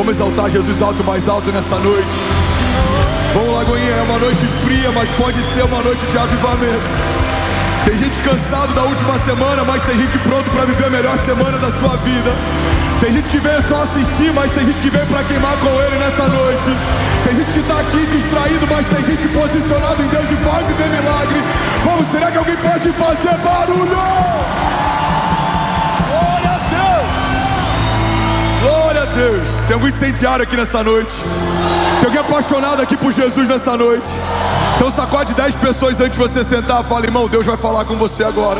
Vamos exaltar Jesus alto, mais alto nessa noite. Vamos, Lagoinha, é uma noite fria, mas pode ser uma noite de avivamento. Tem gente cansado da última semana, mas tem gente pronto para viver a melhor semana da sua vida. Tem gente que veio só assistir, mas tem gente que veio para queimar com Ele nessa noite. Tem gente que está aqui distraído, mas tem gente posicionada em Deus e vai viver milagre. Vamos, será que alguém pode fazer barulho? Glória a Deus! Glória a Deus! Tem algum incendiário aqui nessa noite? Tem alguém apaixonado aqui por Jesus nessa noite? Então sacode 10 pessoas antes de você sentar. Fala, irmão, Deus vai falar com você agora.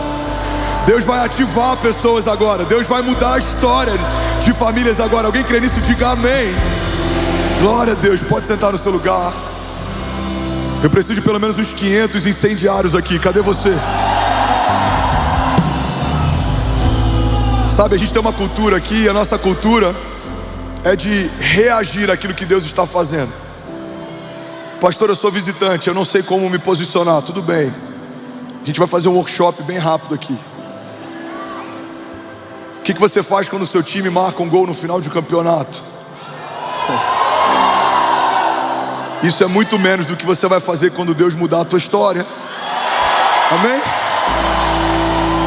Deus vai ativar pessoas agora. Deus vai mudar a história de famílias agora. Alguém crê nisso? Diga amém. Glória a Deus. Pode sentar no seu lugar. Eu preciso de pelo menos uns 500 incendiários aqui. Cadê você? Sabe, a gente tem uma cultura aqui. A nossa cultura é de reagir àquilo que Deus está fazendo. Pastor, eu sou visitante, eu não sei como me posicionar. Tudo bem, a gente vai fazer um workshop bem rápido aqui. O que você faz quando o seu time marca um gol no final de um campeonato? Isso é muito menos do que você vai fazer quando Deus mudar a tua história. Amém?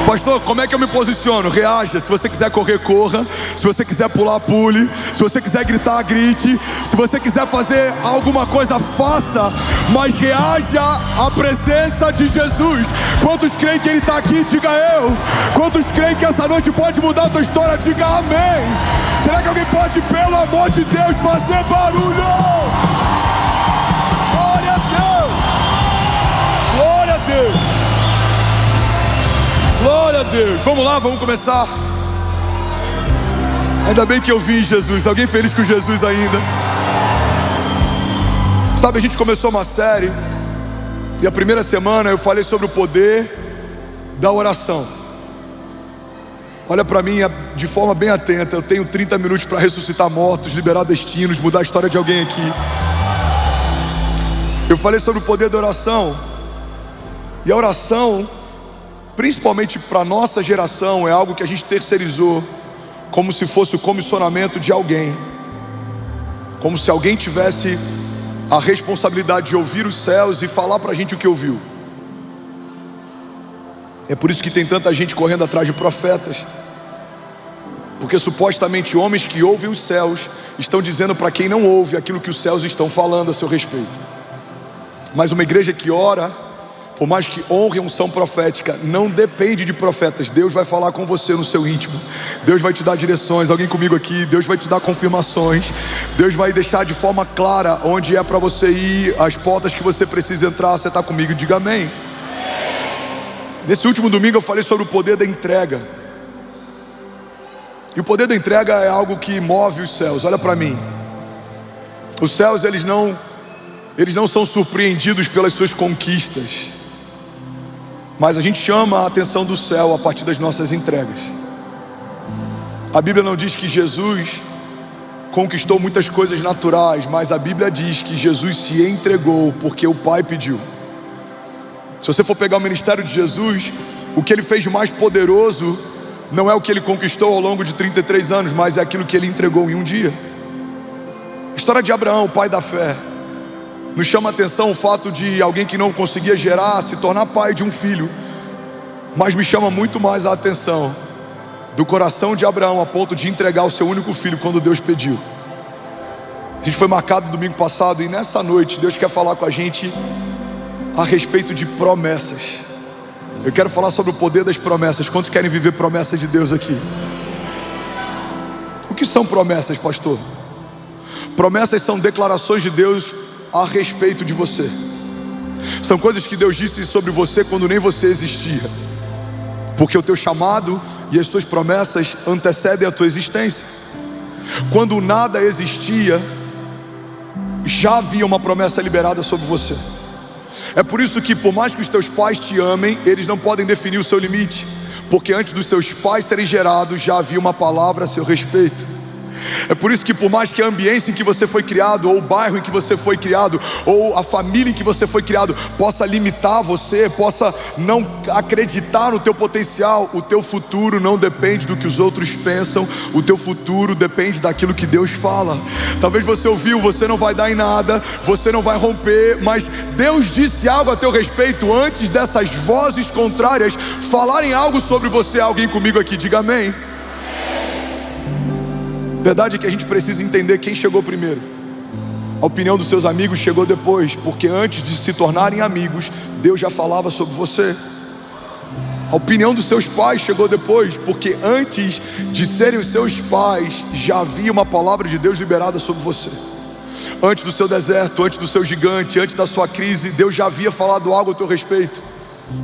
Pastor, como é que eu me posiciono? Reaja. Se você quiser correr, corra. Se você quiser pular, pule. Se você quiser gritar, grite. Se você quiser fazer alguma coisa, faça. Mas reaja à presença de Jesus. Quantos creem que Ele está aqui? Diga eu. Quantos creem que essa noite pode mudar a tua história? Diga amém. Será que alguém pode, pelo amor de Deus, fazer barulho? Glória a Deus. Glória a Deus. Glória a Deus. Vamos lá, vamos começar. Ainda bem que eu vi Jesus. Alguém feliz com Jesus ainda? Sabe, a gente começou uma série e a primeira semana eu falei sobre o poder da oração. Olha para mim de forma bem atenta. Eu tenho 30 minutos para ressuscitar mortos, liberar destinos, mudar a história de alguém aqui. Eu falei sobre o poder da oração. E a oração, principalmente para a nossa geração, é algo que a gente terceirizou como se fosse o comissionamento de alguém. Como se alguém tivesse a responsabilidade de ouvir os céus e falar para a gente o que ouviu. É por isso que tem tanta gente correndo atrás de profetas. Porque supostamente homens que ouvem os céus estão dizendo para quem não ouve aquilo que os céus estão falando a seu respeito. Mas uma igreja que ora, por mais que honre a unção profética, não depende de profetas. Deus vai falar com você no seu íntimo. Deus vai te dar direções. Alguém comigo aqui? Deus vai te dar confirmações. Deus vai deixar de forma clara onde é para você ir, as portas que você precisa entrar. Você está comigo? Diga amém. Nesse último domingo eu falei sobre o poder da entrega. E o poder da entrega é algo que move os céus. Olha para mim. Os céus, eles não são surpreendidos pelas suas conquistas. Mas a gente chama a atenção do céu a partir das nossas entregas. A Bíblia não diz que Jesus conquistou muitas coisas naturais, mas a Bíblia diz que Jesus se entregou porque o Pai pediu. Se você for pegar o ministério de Jesus, o que Ele fez de mais poderoso não é o que Ele conquistou ao longo de 33 anos, mas é aquilo que Ele entregou em um dia. A história de Abraão, o pai da fé, nos chama a atenção o fato de alguém que não conseguia gerar se tornar pai de um filho. Mas me chama muito mais a atenção do coração de Abraão a ponto de entregar o seu único filho quando Deus pediu. A gente foi marcado domingo passado e nessa noite Deus quer falar com a gente a respeito de promessas. Eu quero falar sobre o poder das promessas. Quantos querem viver promessas de Deus aqui? O que são promessas, pastor? Promessas são declarações de Deus a respeito de você. São coisas que Deus disse sobre você quando nem você existia. Porque o teu chamado e as suas promessas antecedem a tua existência. Quando nada existia, já havia uma promessa liberada sobre você. É por isso que, por mais que os teus pais te amem, eles não podem definir o seu limite. Porque antes dos seus pais serem gerados, já havia uma palavra a seu respeito. É por isso que, por mais que a ambiência em que você foi criado, ou o bairro em que você foi criado, ou a família em que você foi criado, possa limitar você, possa não acreditar no teu potencial, o teu futuro não depende do que os outros pensam, o teu futuro depende daquilo que Deus fala. Talvez você ouviu, você não vai dar em nada, você não vai romper, mas Deus disse algo a teu respeito antes dessas vozes contrárias falarem algo sobre você. Alguém comigo aqui, diga amém. Verdade é que a gente precisa entender quem chegou primeiro. A opinião dos seus amigos chegou depois, porque antes de se tornarem amigos, Deus já falava sobre você. A opinião dos seus pais chegou depois, porque antes de serem os seus pais, já havia uma palavra de Deus liberada sobre você. Antes do seu deserto, antes do seu gigante, antes da sua crise, Deus já havia falado algo a teu respeito.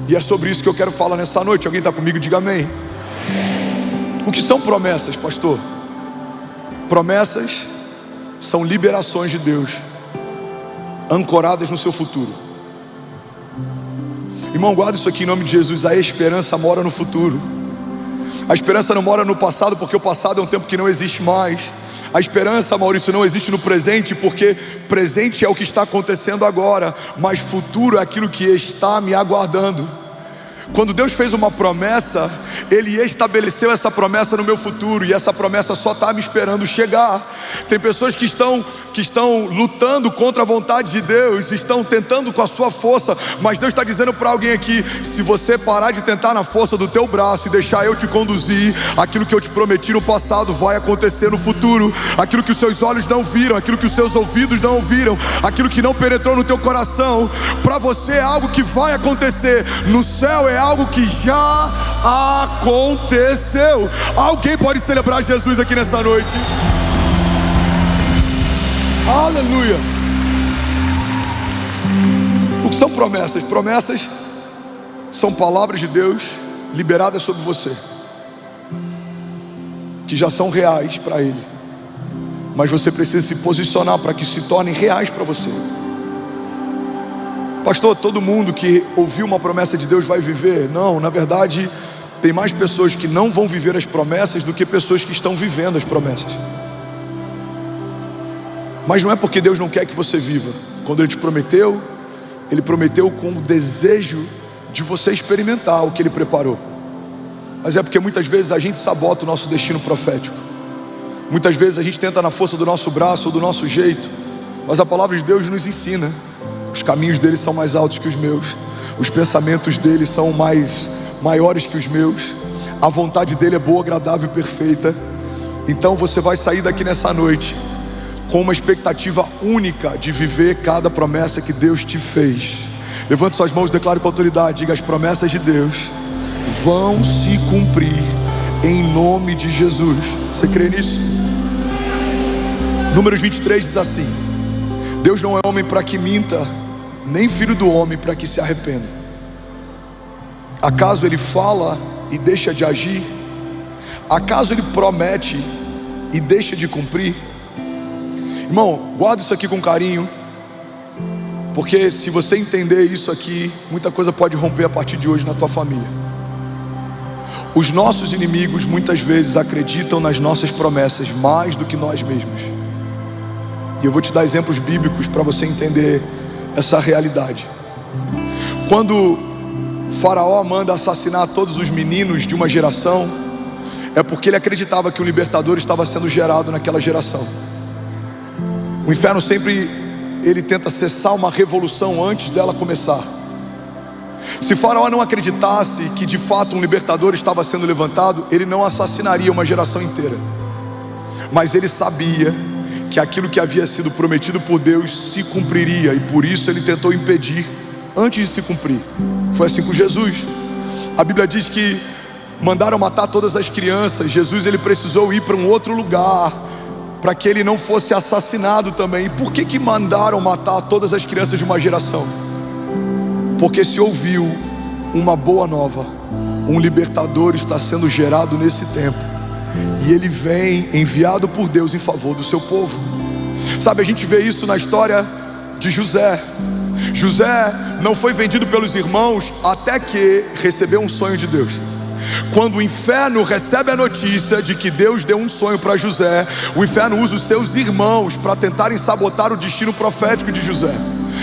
E é sobre isso que eu quero falar nessa noite. Alguém está comigo? Diga amém. O que são promessas, pastor? Promessas são liberações de Deus, ancoradas no seu futuro. Irmão, guarda isso aqui em nome de Jesus. A esperança mora no futuro. A esperança não mora no passado, porque o passado é um tempo que não existe mais. A esperança, Maurício, não existe no presente, porque presente é o que está acontecendo agora, mas futuro é aquilo que está me aguardando. Quando Deus fez uma promessa, Ele estabeleceu essa promessa no meu futuro, e essa promessa só está me esperando chegar. Tem pessoas que estão lutando contra a vontade de Deus, estão tentando com a sua força, mas Deus está dizendo para alguém aqui: se você parar de tentar na força do teu braço e deixar eu te conduzir, aquilo que eu te prometi no passado vai acontecer no futuro. Aquilo que os seus olhos não viram, aquilo que os seus ouvidos não ouviram, aquilo que não penetrou no teu coração, para você é algo que vai acontecer. No céu é algo que já aconteceu. Alguém pode celebrar Jesus aqui nessa noite? Aleluia. O que são promessas? Promessas são palavras de Deus liberadas sobre você, que já são reais para Ele, mas você precisa se posicionar para que se tornem reais para você. Pastor, todo mundo que ouviu uma promessa de Deus vai viver? Não, na verdade, tem mais pessoas que não vão viver as promessas do que pessoas que estão vivendo as promessas. Mas não é porque Deus não quer que você viva. Quando Ele te prometeu, Ele prometeu com o desejo de você experimentar o que Ele preparou. Mas é porque muitas vezes a gente sabota o nosso destino profético. Muitas vezes a gente tenta na força do nosso braço ou do nosso jeito, mas a palavra de Deus nos ensina: os caminhos dele são mais altos que os meus, os pensamentos dele são maiores que os meus, a vontade dele é boa, agradável e perfeita. Então você vai sair daqui nessa noite com uma expectativa única de viver cada promessa que Deus te fez. Levante suas mãos e declare com autoridade: diga: as promessas de Deus vão se cumprir em nome de Jesus. Você crê nisso? Números 23 diz assim: Deus não é homem para que minta, nem filho do homem para que se arrependa. Acaso Ele fala e deixa de agir? Acaso Ele promete e deixa de cumprir? Irmão, guarda isso aqui com carinho, porque se você entender isso aqui, muita coisa pode romper a partir de hoje na tua família. Os nossos inimigos muitas vezes acreditam nas nossas promessas mais do que nós mesmos. E eu vou te dar exemplos bíblicos para você entender essa realidade. Quando Faraó manda assassinar todos os meninos de uma geração, é porque ele acreditava que o libertador estava sendo gerado naquela geração. O inferno sempre ele tenta cessar uma revolução antes dela começar. Se Faraó não acreditasse que de fato um libertador estava sendo levantado, ele não assassinaria uma geração inteira. Mas ele sabia que aquilo que havia sido prometido por Deus se cumpriria, e por isso ele tentou impedir antes de se cumprir. Foi assim com Jesus. A Bíblia diz que mandaram matar todas as crianças. Jesus ele precisou ir para um outro lugar para que ele não fosse assassinado também. E por que mandaram matar todas as crianças de uma geração? Porque se ouviu uma boa nova: um libertador está sendo gerado nesse tempo, e ele vem enviado por Deus em favor do seu povo. Sabe, a gente vê isso na história de José. José não foi vendido pelos irmãos até que recebeu um sonho de Deus. Quando o inferno recebe a notícia de que Deus deu um sonho para José, o inferno usa os seus irmãos para tentarem sabotar o destino profético de José.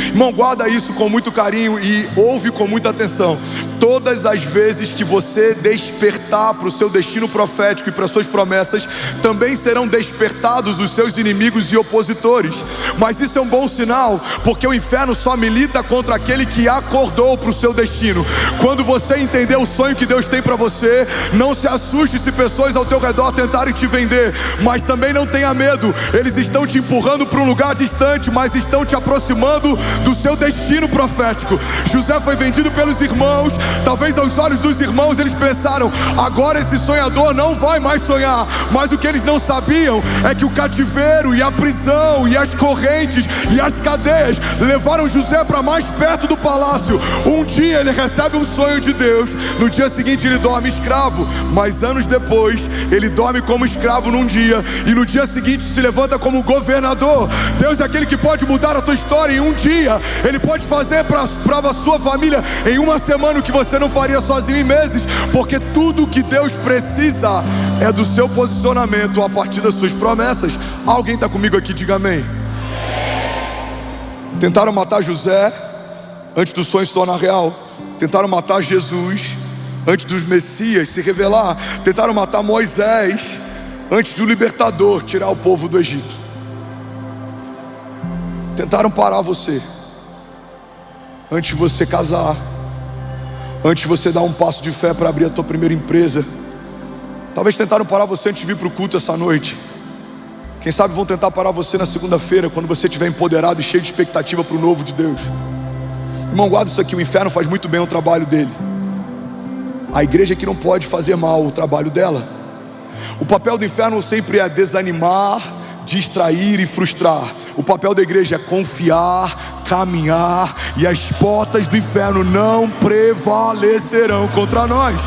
Irmão, guarda isso com muito carinho e ouve com muita atenção. Todas as vezes que você despertar para o seu destino profético e para as suas promessas, também serão despertados os seus inimigos e opositores. Mas isso é um bom sinal, porque o inferno só milita contra aquele que acordou para o seu destino. Quando você entender o sonho que Deus tem para você, não se assuste se pessoas ao teu redor tentarem te vender, mas também não tenha medo. Eles estão te empurrando para um lugar distante, mas estão te aproximando do seu destino profético. José foi vendido pelos irmãos. Talvez aos olhos dos irmãos eles pensaram: agora esse sonhador não vai mais sonhar. Mas o que eles não sabiam é que o cativeiro e a prisão e as correntes e as cadeias levaram José para mais perto do palácio. Um dia ele recebe um sonho de Deus, no dia seguinte ele dorme escravo, mas anos depois ele dorme como escravo num dia, e no dia seguinte se levanta como governador. Deus é aquele que pode mudar a tua história em um dia. Ele pode fazer para a sua família em uma semana o que você não faria sozinho em meses, porque tudo que Deus precisa é do seu posicionamento a partir das suas promessas. Alguém está comigo aqui? Diga amém. Tentaram matar José antes do sonho se tornar real. Tentaram matar Jesus antes dos Messias se revelar. Tentaram matar Moisés antes do libertador tirar o povo do Egito. Tentaram parar você antes de você casar, antes de você dar um passo de fé para abrir a tua primeira empresa. Talvez tentaram parar você antes de vir para o culto essa noite. Quem sabe vão tentar parar você na segunda-feira, quando você estiver empoderado e cheio de expectativa para o novo de Deus. Irmão, guarda isso aqui: o inferno faz muito bem o trabalho dele. A igreja que não pode fazer mal o trabalho dela. O papel do inferno sempre é desanimar, distrair e frustrar. O papel da igreja é confiar, caminhar, e as portas do inferno não prevalecerão contra nós.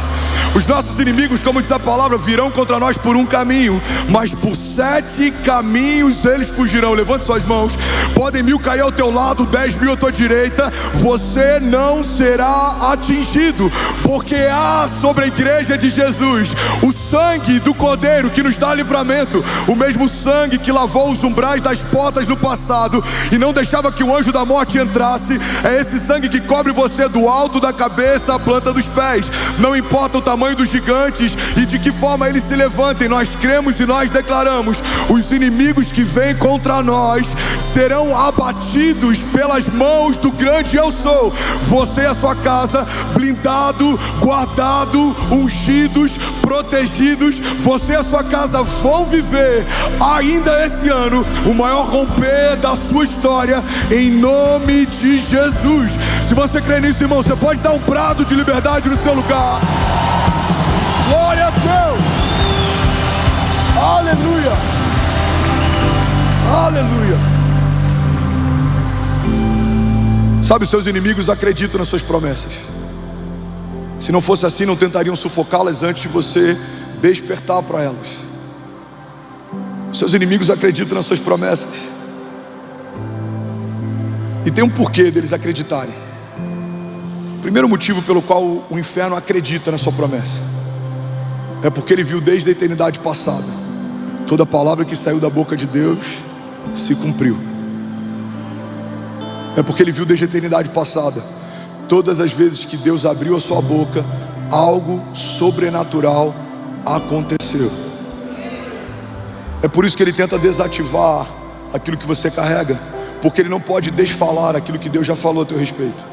Os nossos inimigos, como diz a palavra, virão contra nós por um caminho, mas por 7 caminhos eles fugirão. Levante suas mãos. Podem 1000 cair ao teu lado, 10.000 à tua direita, você não será atingido, porque há sobre a igreja de Jesus o sangue do Cordeiro que nos dá livramento. O mesmo sangue que lavou os umbrais das portas no passado e não deixava que o anjo da morte entrasse, é esse sangue que cobre você do alto da cabeça à planta dos pés. Não importa o tamanho dos gigantes e de que forma eles se levantem, nós cremos e nós declaramos: os inimigos que vêm contra nós serão abatidos pelas mãos do grande eu sou. Você e a sua casa, blindado, guardado, ungidos, protegidos. Você e a sua casa vão viver ainda esse ano o maior romper da sua história, em nome de Jesus. Se você crê nisso, irmão, você pode dar um brado de liberdade no seu lugar. Glória a Deus. Aleluia. Aleluia. Sabe, os seus inimigos acreditam nas suas promessas. Se não fosse assim, não tentariam sufocá-las antes de você despertar para elas. Os seus inimigos acreditam nas suas promessas. E tem um porquê deles acreditarem. O primeiro motivo pelo qual o inferno acredita na sua promessa é porque ele viu desde a eternidade passada toda palavra que saiu da boca de Deus se cumpriu. É porque ele viu desde a eternidade passada todas as vezes que Deus abriu a sua boca, algo sobrenatural aconteceu. É por isso que ele tenta desativar aquilo que você carrega, porque ele não pode desfalar aquilo que Deus já falou a teu respeito.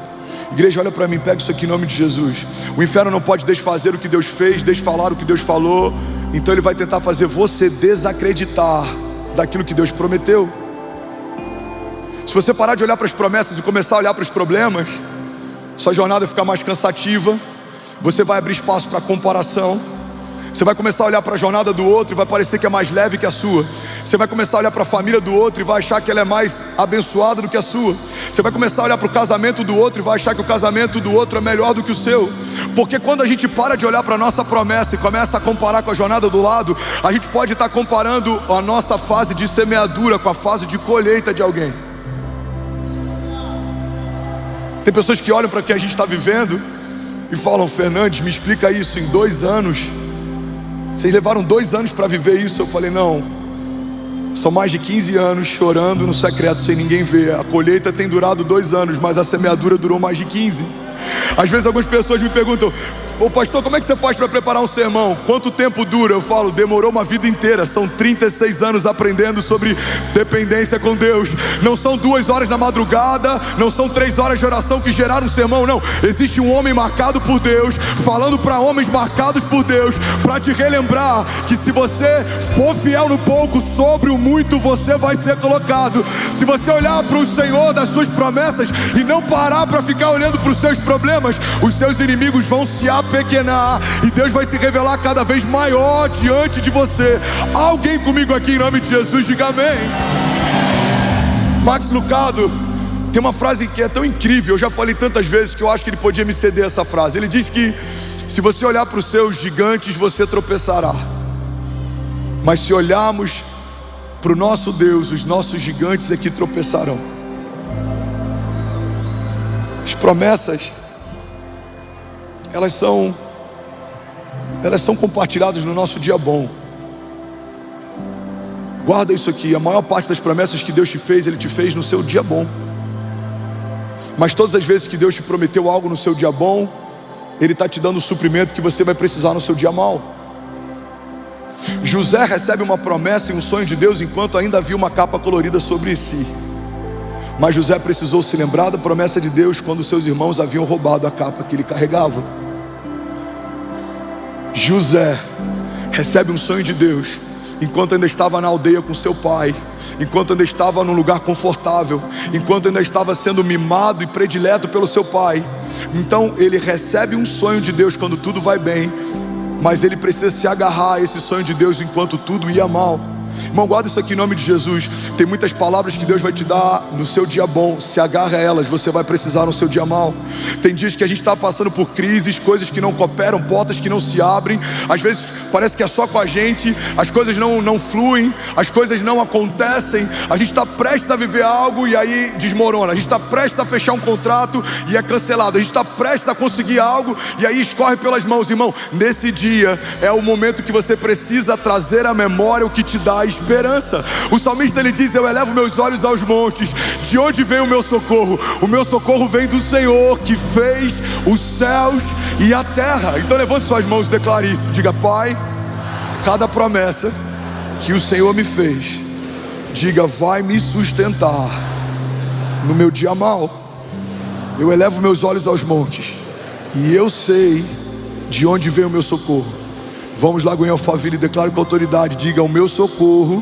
Igreja, olha para mim, pega isso aqui em nome de Jesus. O inferno não pode desfazer o que Deus fez, desfalar o que Deus falou. Então ele vai tentar fazer você desacreditar daquilo que Deus prometeu. Se você parar de olhar para as promessas e começar a olhar para os problemas, sua jornada vai ficar mais cansativa. Você vai abrir espaço para comparação. Você vai começar a olhar para a jornada do outro e vai parecer que é mais leve que a sua. Você vai começar a olhar para a família do outro e vai achar que ela é mais abençoada do que a sua. Você vai começar a olhar para o casamento do outro e vai achar que o casamento do outro é melhor do que o seu. Porque quando a gente para de olhar para a nossa promessa e começa a comparar com a jornada do lado, a gente pode estar comparando a nossa fase de semeadura com a fase de colheita de alguém. Tem pessoas que olham para o que a gente está vivendo e falam: Fernandes, me explica isso, em 2 anos, vocês levaram 2 anos para viver isso? Eu falei: não, são mais de 15 anos chorando no secreto sem ninguém ver. A colheita tem durado 2 anos, mas a semeadura durou mais de 15. Às vezes algumas pessoas me perguntam: ô pastor, como é que você faz para preparar um sermão? Quanto tempo dura? Eu falo: demorou uma vida inteira. São 36 anos aprendendo sobre dependência com Deus. Não são 2 horas na madrugada, não são 3 horas de oração que geraram um sermão, não. Existe um homem marcado por Deus, falando para homens marcados por Deus, para te relembrar que se você for fiel no pouco, sobre o muito você vai ser colocado. Se você olhar para o Senhor das suas promessas e não parar para ficar olhando para os seus problemas, os seus inimigos vão se apequenar e Deus vai se revelar cada vez maior diante de você. Alguém comigo aqui em nome de Jesus, diga amém. Max Lucado tem uma frase que é tão incrível, eu já falei tantas vezes que eu acho que ele podia me ceder essa frase. Ele diz que se você olhar para os seus gigantes, você tropeçará, mas se olharmos para o nosso Deus, os nossos gigantes é que tropeçarão. As promessas, elas são compartilhadas no nosso dia bom. Guarda isso aqui: a maior parte das promessas que Deus te fez, Ele te fez no seu dia bom. Mas todas as vezes que Deus te prometeu algo no seu dia bom, Ele está te dando o suprimento que você vai precisar no seu dia mau. José recebe uma promessa e um sonho de Deus enquanto ainda havia uma capa colorida sobre si. Mas José precisou se lembrar da promessa de Deus quando seus irmãos haviam roubado a capa que ele carregava. José recebe um sonho de Deus enquanto ainda estava na aldeia com seu pai, enquanto ainda estava num lugar confortável, enquanto ainda estava sendo mimado e predileto pelo seu pai. Então ele recebe um sonho de Deus quando tudo vai bem, mas ele precisa se agarrar a esse sonho de Deus enquanto tudo ia mal. Irmão, guarda isso aqui em nome de Jesus. Tem muitas palavras que Deus vai te dar no seu dia bom. Se agarra a elas, você vai precisar no seu dia mal. Tem dias que a gente está passando por crises, coisas que não cooperam, portas que não se abrem. Às vezes parece que é só com a gente, as coisas não fluem, as coisas não acontecem. A gente está prestes a viver algo e aí desmorona. A gente está prestes a fechar um contrato e é cancelado. A gente está prestes a conseguir algo e aí escorre pelas mãos. Irmão, nesse dia é o momento que você precisa trazer à memória o que te dá esperança. O salmista, ele diz: eu elevo meus olhos aos montes, de onde vem o meu socorro? O meu socorro vem do Senhor, que fez os céus e a terra. Então levante suas mãos e declare isso. Diga: Pai, cada promessa que o Senhor me fez, diga, vai me sustentar no meu dia mau. Eu elevo meus olhos aos montes e eu sei de onde vem o meu socorro. Vamos lá, Goiânia Alphaville, declaro com autoridade. Diga: o meu socorro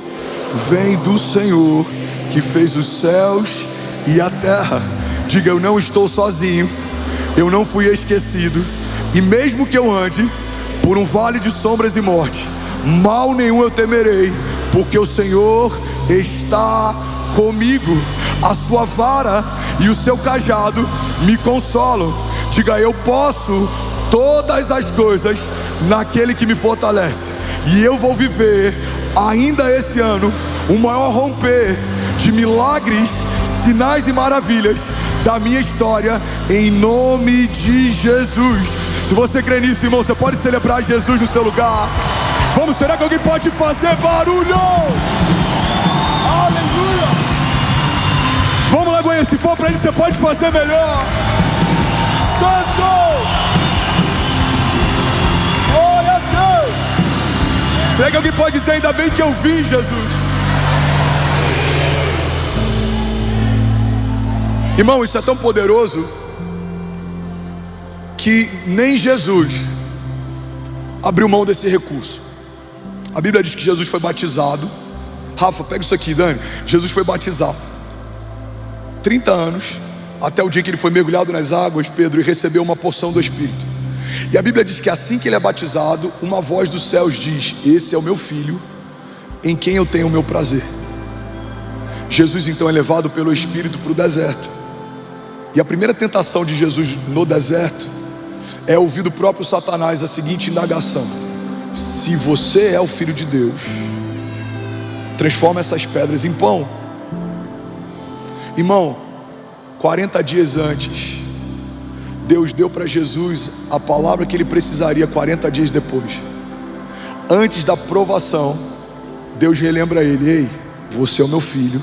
vem do Senhor, que fez os céus e a terra. Diga: eu não estou sozinho, eu não fui esquecido. E mesmo que eu ande por um vale de sombras e morte, mal nenhum eu temerei, porque o Senhor está comigo. A sua vara e o seu cajado me consolam. Diga: eu posso todas as coisas naquele que me fortalece. E eu vou viver ainda esse ano o maior romper de milagres, sinais e maravilhas da minha história, em nome de Jesus. Se você crê nisso, irmão, você pode celebrar Jesus no seu lugar. Vamos, será que alguém pode fazer barulho? Aleluia! Vamos lá, Goiânia, se for pra ele, você pode fazer melhor. Santo! Será que alguém pode dizer: ainda bem que eu vim, Jesus? Irmão, isso é tão poderoso que nem Jesus abriu mão desse recurso. A Bíblia diz que Jesus foi batizado. Rafa, pega isso aqui, Dani. Jesus foi batizado 30 anos, até o dia que ele foi mergulhado nas águas, Pedro, e recebeu uma porção do Espírito. E a Bíblia diz que assim que ele é batizado, uma voz dos céus diz: esse é o meu filho, em quem eu tenho o meu prazer. Jesus então é levado pelo Espírito para o deserto. E a primeira tentação de Jesus no deserto é ouvir do próprio Satanás a seguinte indagação: se você é o Filho de Deus, transforma essas pedras em pão. Irmão, 40 dias antes, Deus deu para Jesus a palavra que ele precisaria 40 dias depois. Antes da provação, Deus relembra ele: ei, você é o meu filho,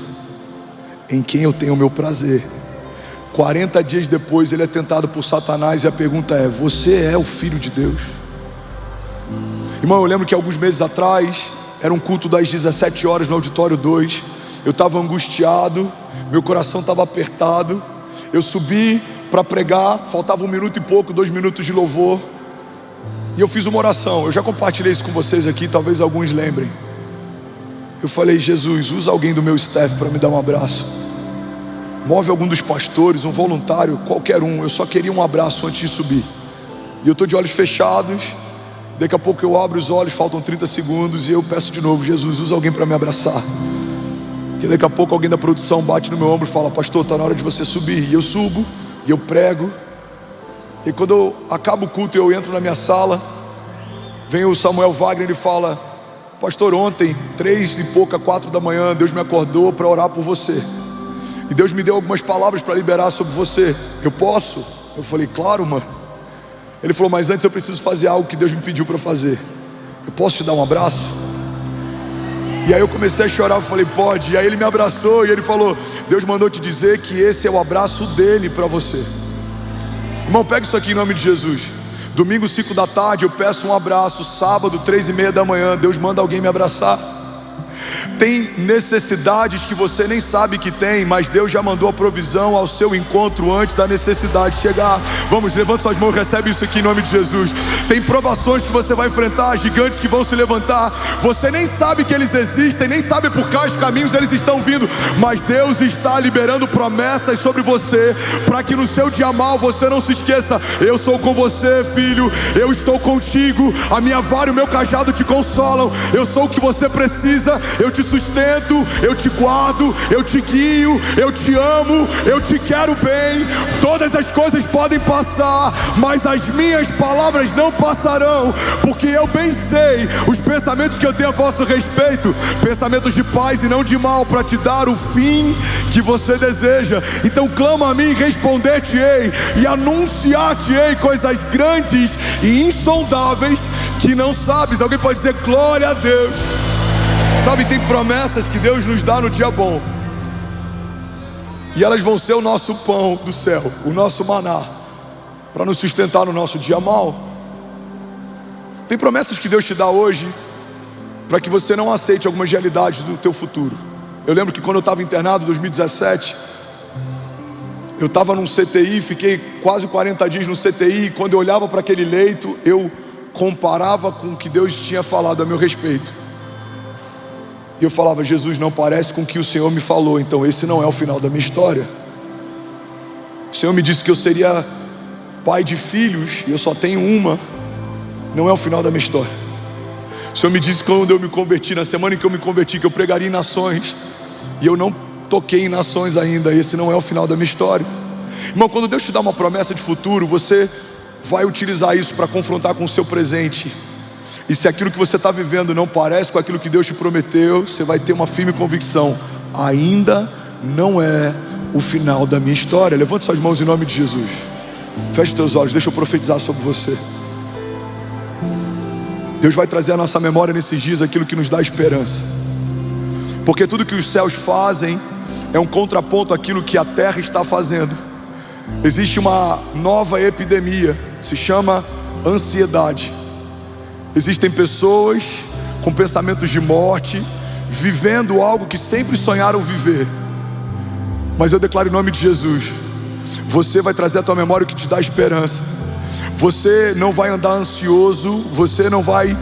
em quem eu tenho o meu prazer. 40 dias depois ele é tentado por Satanás e a pergunta é: você é o filho de Deus? Irmão, eu lembro que alguns meses atrás, era um culto das 17 horas no Auditório 2. Eu estava angustiado, meu coração estava apertado. Eu subi para pregar, faltava 1 minuto e pouco, 2 minutos de louvor. E eu fiz uma oração, eu já compartilhei isso com vocês aqui, talvez alguns lembrem. Eu falei: Jesus, usa alguém do meu staff para me dar um abraço. Move algum dos pastores, um voluntário, qualquer um. Eu só queria um abraço antes de subir. E eu estou de olhos fechados. Daqui a pouco eu abro os olhos, faltam 30 segundos. E eu peço de novo: Jesus, usa alguém para me abraçar. E daqui a pouco alguém da produção bate no meu ombro e fala: pastor, está na hora de você subir. E eu subo, e eu prego. E quando eu acabo o culto, eu entro na minha sala. Vem o Samuel Wagner e fala: pastor, ontem, 3 e pouca, 4 da manhã, Deus me acordou para orar por você. E Deus me deu algumas palavras para liberar sobre você. Eu posso? Eu falei: claro, mano. Ele falou: mas antes eu preciso fazer algo que Deus me pediu para fazer. Eu posso te dar um abraço? E aí eu comecei a chorar, eu falei: pode. E aí ele me abraçou e ele falou: Deus mandou te dizer que esse é o abraço dele para você. Irmão, pega isso aqui em nome de Jesus. Domingo 5 da tarde eu peço um abraço. Sábado 3:30 da manhã Deus manda alguém me abraçar. Tem necessidades que você nem sabe que tem, mas Deus já mandou a provisão ao seu encontro antes da necessidade chegar. Vamos, levanta suas mãos, recebe isso aqui em nome de Jesus. Tem provações que você vai enfrentar, gigantes que vão se levantar. Você nem sabe que eles existem, nem sabe por quais caminhos eles estão vindo, mas Deus está liberando promessas sobre você, para que no seu dia mal você não se esqueça: eu sou com você, filho, eu estou contigo, a minha vara e o meu cajado te consolam. Eu sou o que você precisa, eu te sustento, eu te guardo, eu te guio, eu te amo, eu te quero bem. Todas as coisas podem passar, mas as minhas palavras não passarão, porque eu bem sei os pensamentos que eu tenho a vosso respeito, pensamentos de paz e não de mal, para te dar o fim que você deseja. Então clama a mim, responder-te-ei e anunciar-te-ei coisas grandes e insondáveis que não sabes. Alguém pode dizer glória a Deus? Sabe, tem promessas que Deus nos dá no dia bom, e elas vão ser o nosso pão do céu, o nosso maná, para nos sustentar no nosso dia mal. Tem promessas que Deus te dá hoje, para que você não aceite algumas realidades do teu futuro. Eu lembro que quando eu estava internado em 2017, eu estava num CTI, fiquei quase 40 dias no CTI, e quando eu olhava para aquele leito, eu comparava com o que Deus tinha falado a meu respeito. E eu falava: Jesus, não parece com o que o Senhor me falou, então esse não é o final da minha história. O Senhor me disse que eu seria pai de filhos, e eu só tenho uma. Não é o final da minha história. O Senhor me disse quando eu me converti, na semana em que eu me converti, que eu pregaria em nações, e eu não toquei em nações ainda. Esse não é o final da minha história. Irmão, quando Deus te dá uma promessa de futuro, você vai utilizar isso para confrontar com o seu presente. E se aquilo que você está vivendo não parece com aquilo que Deus te prometeu, você vai ter uma firme convicção: ainda não é o final da minha história. Levante suas mãos em nome de Jesus. Feche teus olhos, deixa eu profetizar sobre você. Deus vai trazer à nossa memória nesses dias aquilo que nos dá esperança, porque tudo que os céus fazem é um contraponto àquilo que a terra está fazendo. Existe uma nova epidemia, se chama ansiedade. Existem pessoas com pensamentos de morte, vivendo algo que sempre sonharam viver. Mas eu declaro em nome de Jesus: você vai trazer à tua memória o que te dá esperança. Você não vai andar ansioso, você não vai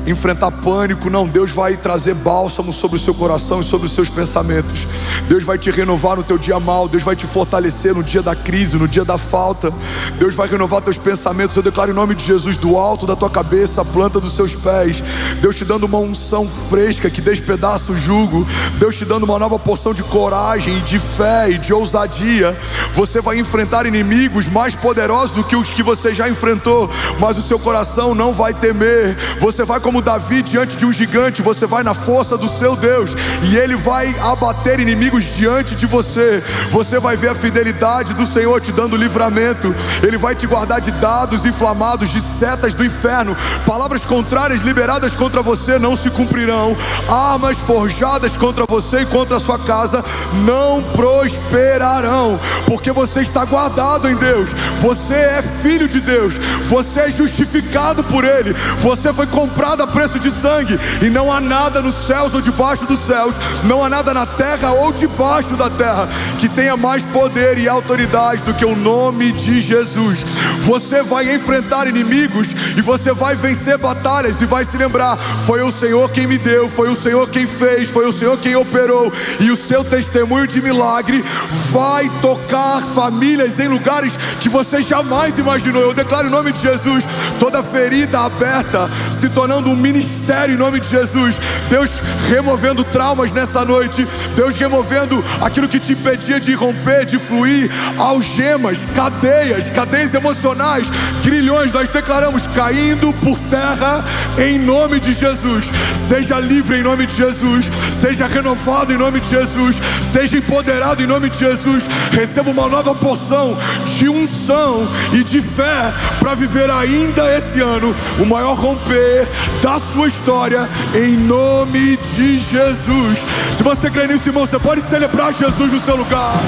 enfrentar pânico, não. Deus vai trazer bálsamo sobre o seu coração e sobre os seus pensamentos. Deus vai te renovar no teu dia mal. Deus vai te fortalecer no dia da crise, no dia da falta. Deus vai renovar teus pensamentos. Eu declaro em nome de Jesus, do alto da tua cabeça à planta dos seus pés, Deus te dando uma unção fresca que despedaça o jugo. Deus te dando uma nova porção de coragem, de fé e de ousadia. Você vai enfrentar inimigos mais poderosos do que os que você já enfrentou, mas o seu coração não vai temer. Você vai como como Davi diante de um gigante, você vai na força do seu Deus, e Ele vai abater inimigos diante de você. Você vai ver a fidelidade do Senhor te dando livramento. Ele vai te guardar de dados inflamados, de setas do inferno. Palavras contrárias liberadas contra você não se cumprirão. Armas forjadas contra você e contra a sua casa não prosperarão, porque você está guardado em Deus. Você é filho de Deus, você é justificado por Ele, você foi comprado a preço de sangue, e não há nada nos céus ou debaixo dos céus, não há nada na terra ou debaixo da terra que tenha mais poder e autoridade do que o nome de Jesus. Você vai enfrentar inimigos e você vai vencer batalhas e vai se lembrar: foi o Senhor quem me deu, foi o Senhor quem fez, foi o Senhor quem operou. E o seu testemunho de milagre vai tocar famílias em lugares que você jamais imaginou. Eu declaro em nome de Jesus, toda ferida aberta se tornando um ministério em nome de Jesus. Deus removendo traumas nessa noite, Deus removendo aquilo que te impedia de romper, de fluir, algemas, cadeias emocionais, grilhões, nós declaramos caindo por terra em nome de Jesus. Seja livre em nome de Jesus, seja renovado em nome de Jesus, seja empoderado em nome de Jesus. Receba uma nova porção de unção e de fé para viver ainda esse ano o maior romper da sua história em nome de Jesus. Se você crê nisso, irmão, você pode celebrar Jesus no seu lugar.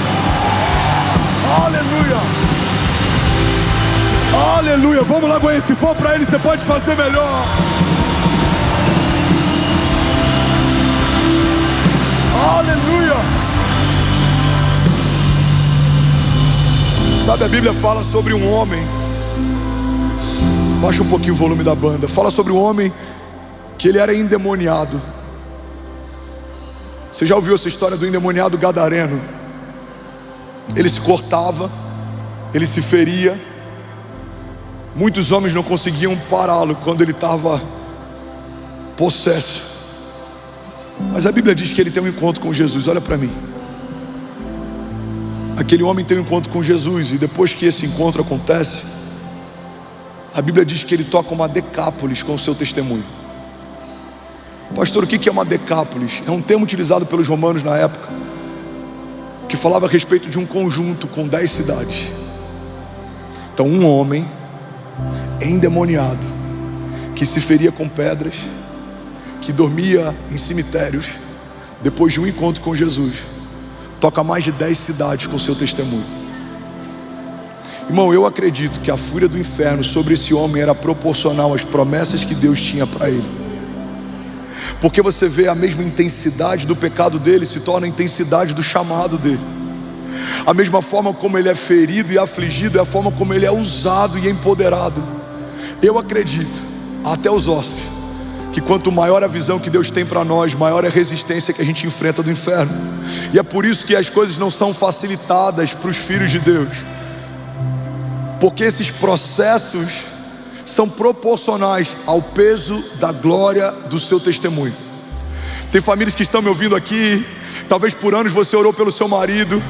Aleluia, aleluia. Vamos lá, Goiânia, se for para Ele, você pode fazer melhor. Aleluia. Sabe, a Bíblia fala sobre um homem, baixa um pouquinho o volume da banda, fala sobre um homem que ele era endemoniado. Você já ouviu essa história do endemoniado gadareno? Ele se cortava, ele se feria, muitos homens não conseguiam pará-lo quando ele estava possesso. Mas a Bíblia diz que ele tem um encontro com Jesus. Olha para mim. Aquele homem tem um encontro com Jesus, e depois que esse encontro acontece, a Bíblia diz que ele toca uma decápolis com o seu testemunho. Pastor, o que é uma decápolis? É um termo utilizado pelos romanos na época, que falava a respeito de um conjunto com 10 cidades. Então, um homem endemoniado, que se feria com pedras, que dormia em cemitérios, depois de um encontro com Jesus, toca mais de 10 cidades com seu testemunho. Irmão, eu acredito que a fúria do inferno sobre esse homem era proporcional às promessas que Deus tinha para ele. Porque você vê a mesma intensidade do pecado dele se torna a intensidade do chamado dele. A mesma forma como ele é ferido e afligido é a forma como ele é usado e empoderado. Eu acredito, até os ossos, que quanto maior a visão que Deus tem para nós, maior é a resistência que a gente enfrenta do inferno. E é por isso que as coisas não são facilitadas para os filhos de Deus, porque esses processos são proporcionais ao peso da glória do seu testemunho. Tem famílias que estão me ouvindo aqui, talvez por anos você orou pelo seu marido,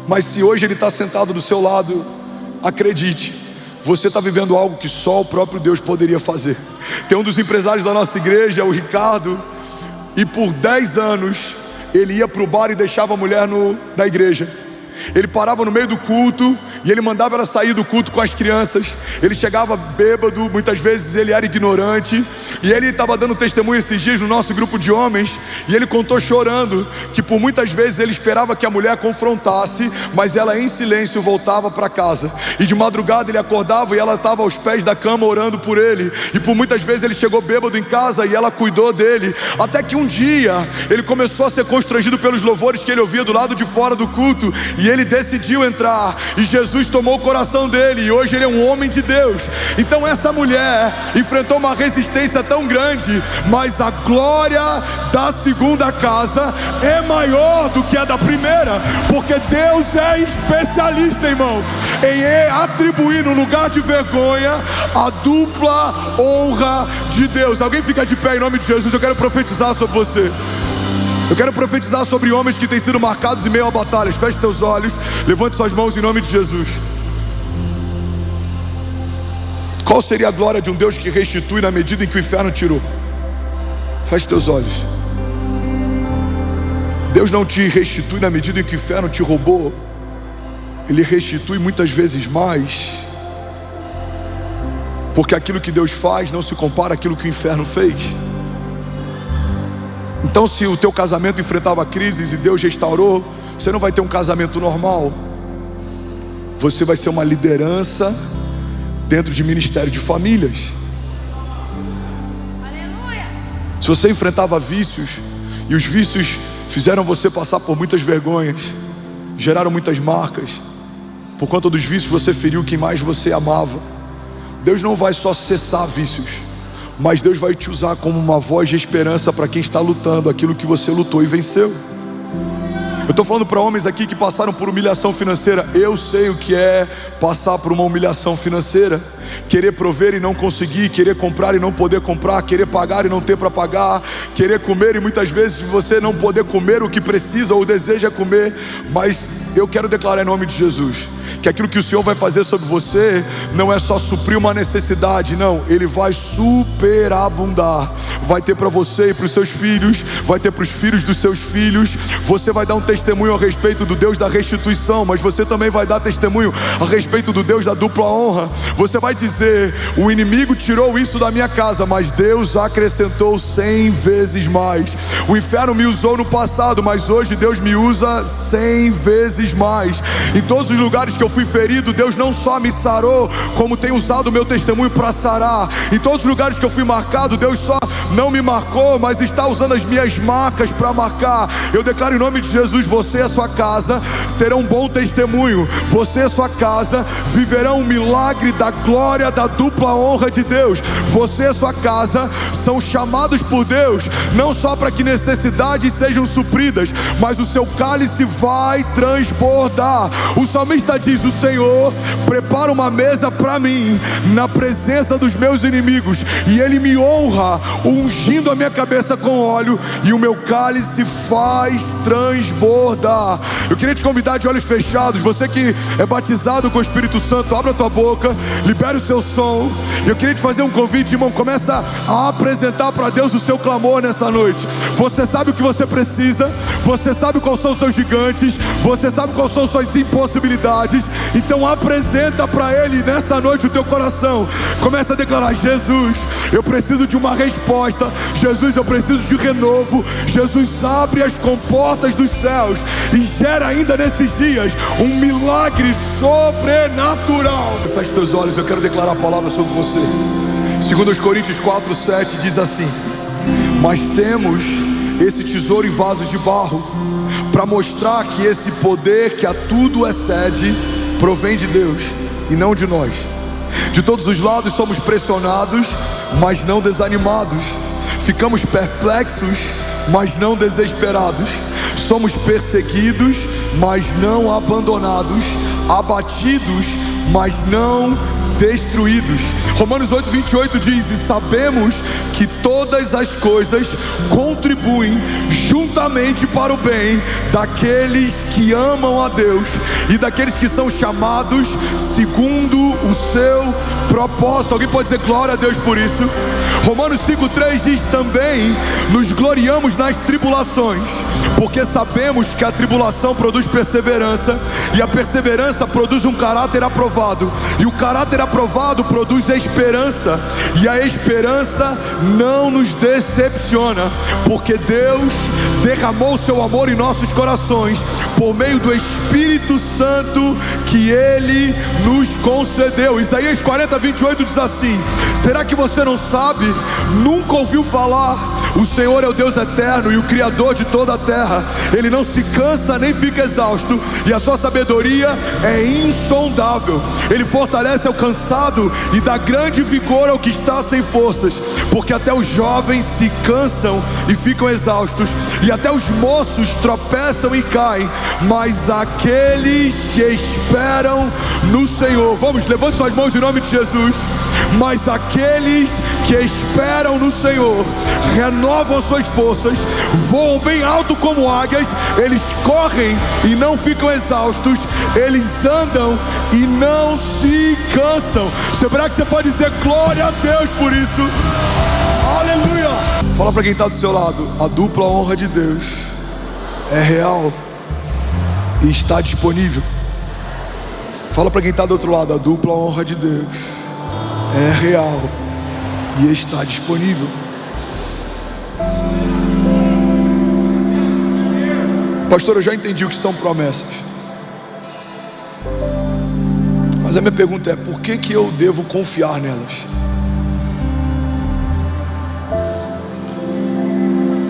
mas se hoje ele está sentado do seu lado, acredite, você está vivendo algo que só o próprio Deus poderia fazer. Tem um dos empresários da nossa igreja, o Ricardo, e por 10 anos ele ia para o bar e deixava a mulher na igreja. Ele parava no meio do culto e ele mandava ela sair do culto com as crianças. Ele chegava bêbado, muitas vezes ele era ignorante. E ele estava dando testemunho esses dias no nosso grupo de homens, e ele contou chorando que por muitas vezes ele esperava que a mulher confrontasse, mas ela em silêncio voltava para casa. E de madrugada ele acordava e ela estava aos pés da cama orando por ele. E por muitas vezes ele chegou bêbado em casa e ela cuidou dele. Até que um dia ele começou a ser constrangido pelos louvores que ele ouvia do lado de fora do culto, e ele decidiu entrar, e Jesus tomou o coração dele, e hoje ele é um homem de Deus. Então essa mulher enfrentou uma resistência tão grande, mas a glória da segunda casa é maior do que a da primeira, porque Deus é especialista, irmão, em atribuir no lugar de vergonha a dupla honra de Deus. Alguém fica de pé em nome de Jesus? Eu quero profetizar sobre você. Eu quero profetizar sobre homens que têm sido marcados em meio a batalhas. Feche teus olhos, levante suas mãos em nome de Jesus. Qual seria a glória de um Deus que restitui na medida em que o inferno tirou? Feche teus olhos. Deus não te restitui na medida em que o inferno te roubou. Ele restitui muitas vezes mais, porque aquilo que Deus faz não se compara àquilo que o inferno fez. Então, se o teu casamento enfrentava crises e Deus restaurou, você não vai ter um casamento normal. Você vai ser uma liderança dentro de ministério de famílias. Aleluia. Se você enfrentava vícios, e os vícios fizeram você passar por muitas vergonhas, geraram muitas marcas, por conta dos vícios você feriu quem mais você amava. Deus não vai só cessar vícios, mas Deus vai te usar como uma voz de esperança para quem está lutando aquilo que você lutou e venceu. Eu estou falando para homens aqui que passaram por humilhação financeira. Eu sei o que é passar por uma humilhação financeira. Querer prover e não conseguir, querer comprar e não poder comprar, querer pagar e não ter para pagar, querer comer e muitas vezes você não poder comer o que precisa ou deseja comer. Mas eu quero declarar em nome de Jesus que aquilo que o Senhor vai fazer sobre você não é só suprir uma necessidade, não, Ele vai superabundar. Vai ter para você e para os seus filhos, vai ter para os filhos dos seus filhos. Você vai dar um testemunho a respeito do Deus da restituição, mas você também vai dar testemunho a respeito do Deus da dupla honra. Você vai dizer: o inimigo tirou isso da minha casa, mas Deus acrescentou 100 vezes mais. O inferno me usou no passado, mas hoje Deus me usa 100 vezes mais. Em todos os lugares que eu fui ferido, Deus não só me sarou, como tem usado o meu testemunho para sarar. Em todos os lugares que eu fui marcado, Deus só não me marcou, mas está usando as minhas marcas para marcar. Eu declaro em nome de Jesus: você e a sua casa serão um bom testemunho. Você e a sua casa viverão um milagre da glória da dupla honra de Deus. Você e a sua casa são chamados por Deus, não só para que necessidades sejam supridas, mas o seu cálice vai transbordar. O salmista diz: o Senhor prepara uma mesa para mim na presença dos meus inimigos, e Ele me honra, ungindo a minha cabeça com óleo, e o meu cálice faz transbordar. Eu queria te convidar de olhos fechados. Você que é batizado com o Espírito Santo, abra a tua boca, libere o seu som. Eu queria te fazer um convite, irmão. Começa a apresentar para Deus o seu clamor nessa noite. Você sabe o que você precisa, você sabe quais são os seus gigantes, você sabe quais são suas impossibilidades. Então apresenta para Ele nessa noite o teu coração. Começa a declarar: Jesus, eu preciso de uma resposta. Jesus, eu preciso de renovo. Jesus, abre as comportas dos céus e gera ainda nesses dias um milagre sobrenatural. Feche teus olhos, eu quero declarar a palavra sobre você. 2 Coríntios 4:7 diz assim: mas temos esse tesouro em vasos de barro, para mostrar que esse poder que a tudo excede provém de Deus e não de nós. De todos os lados somos pressionados, mas não desanimados. Ficamos perplexos, mas não desesperados. Somos perseguidos, mas não abandonados. Abatidos, mas não destruídos. Romanos 8:28 diz: e sabemos que todas as coisas contribuem juntamente para o bem daqueles que amam a Deus e daqueles que são chamados segundo o seu propósito. Alguém pode dizer glória a Deus por isso? Romanos 5:3 diz: também nos gloriamos nas tribulações, porque sabemos que a tribulação produz perseverança, e a perseverança produz um caráter aprovado, e o caráter aprovado produz esperança, e a esperança não nos decepciona, porque Deus derramou o seu amor em nossos corações por meio do Espírito Santo que Ele nos concedeu. Isaías 40:28 diz assim: será que você não sabe? Nunca ouviu falar? O Senhor é o Deus eterno e o Criador de toda a terra. Ele não se cansa nem fica exausto, e a sua sabedoria é insondável. Ele fortalece ao cansado e dá grande vigor ao que está sem forças. Porque até os jovens se cansam e ficam exaustos, e até os moços tropeçam e caem, mas aqueles que esperam no Senhor, vamos, levante suas mãos em nome de Jesus. Mas aqueles que esperam no Senhor renovam suas forças, voam bem alto como águias, eles correm e não ficam exaustos, eles andam e não se cansam. Será que você pode dizer glória a Deus por isso? Aleluia! Fala para quem está do seu lado: a dupla honra de Deus é real e está disponível. Fala para quem está do outro lado: a dupla honra de Deus é real e está disponível. Pastor, eu já entendi o que são promessas, mas a minha pergunta é: por que eu devo confiar nelas?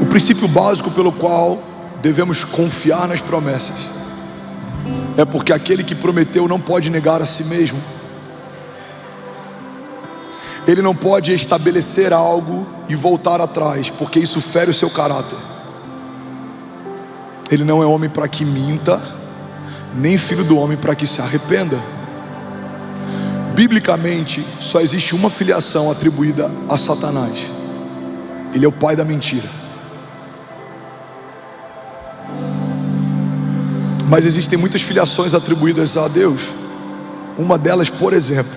O princípio básico pelo qual devemos confiar nas promessas é porque aquele que prometeu não pode negar a si mesmo. Ele não pode estabelecer algo e voltar atrás, porque isso fere o seu caráter. Ele não é homem para que minta, nem filho do homem para que se arrependa. Biblicamente, só existe uma filiação atribuída a Satanás: ele é o pai da mentira. Mas existem muitas filiações atribuídas a Deus. Uma delas, por exemplo,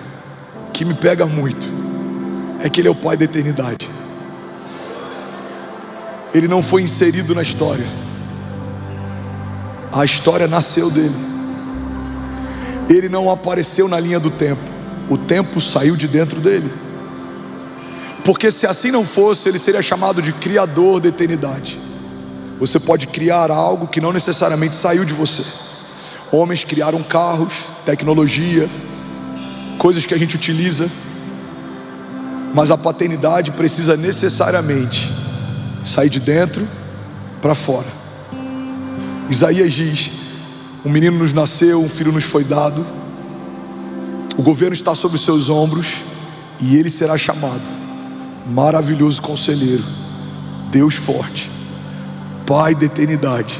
que me pega muito, é que ele é o pai da eternidade. Ele não foi inserido na história, a história nasceu dele. Ele não apareceu na linha do tempo, o tempo saiu de dentro dele. Porque se assim não fosse, ele seria chamado de criador da eternidade. Você pode criar algo que não necessariamente saiu de você. Homens criaram carros, tecnologia, coisas que a gente utiliza, mas a paternidade precisa necessariamente sair de dentro para fora. Isaías diz: um menino nos nasceu, um filho nos foi dado, o governo está sobre os seus ombros, e ele será chamado Maravilhoso Conselheiro, Deus Forte, Pai da Eternidade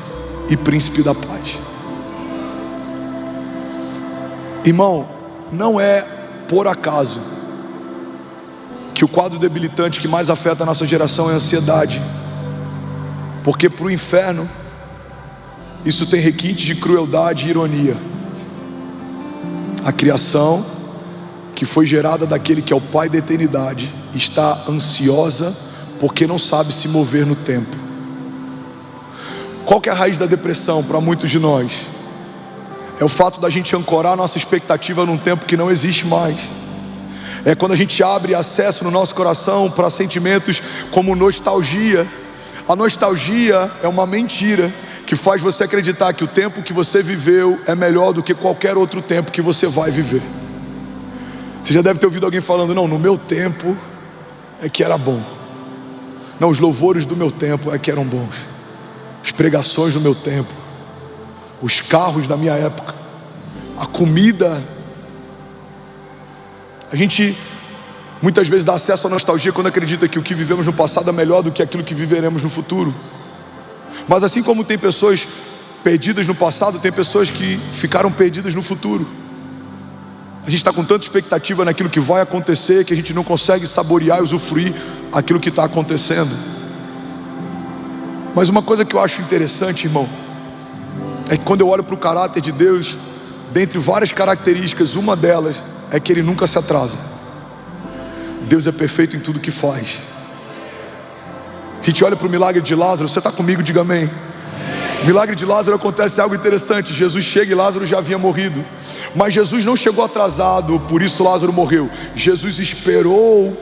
e Príncipe da Paz. Irmão, não é por acaso que o quadro debilitante que mais afeta a nossa geração é a ansiedade, porque para o inferno isso tem requinte de crueldade e ironia. A criação que foi gerada daquele que é o Pai da eternidade está ansiosa porque não sabe se mover no tempo. Qual que é a raiz da depressão para muitos de nós? É o fato da gente ancorar nossa expectativa num tempo que não existe mais. É quando a gente abre acesso no nosso coração para sentimentos como nostalgia. A nostalgia é uma mentira que faz você acreditar que o tempo que você viveu é melhor do que qualquer outro tempo que você vai viver. Você já deve ter ouvido alguém falando: não, no meu tempo é que era bom. Não, os louvores do meu tempo é que eram bons. As pregações do meu tempo, os carros da minha época, a comida. A gente muitas vezes dá acesso à nostalgia quando acredita que o que vivemos no passado é melhor do que aquilo que viveremos no futuro. Mas assim como tem pessoas perdidas no passado, tem pessoas que ficaram perdidas no futuro. A gente está com tanta expectativa naquilo que vai acontecer que a gente não consegue saborear e usufruir aquilo que está acontecendo. Mas uma coisa que eu acho interessante, irmão, é que quando eu olho para o caráter de Deus, dentre várias características, uma delas é que Ele nunca se atrasa. Deus é perfeito em tudo que faz. A gente olha para o milagre de Lázaro. Você está comigo? Diga amém. O milagre de Lázaro acontece algo interessante. Jesus chega e Lázaro já havia morrido. Mas Jesus não chegou atrasado, por isso Lázaro morreu. Jesus esperou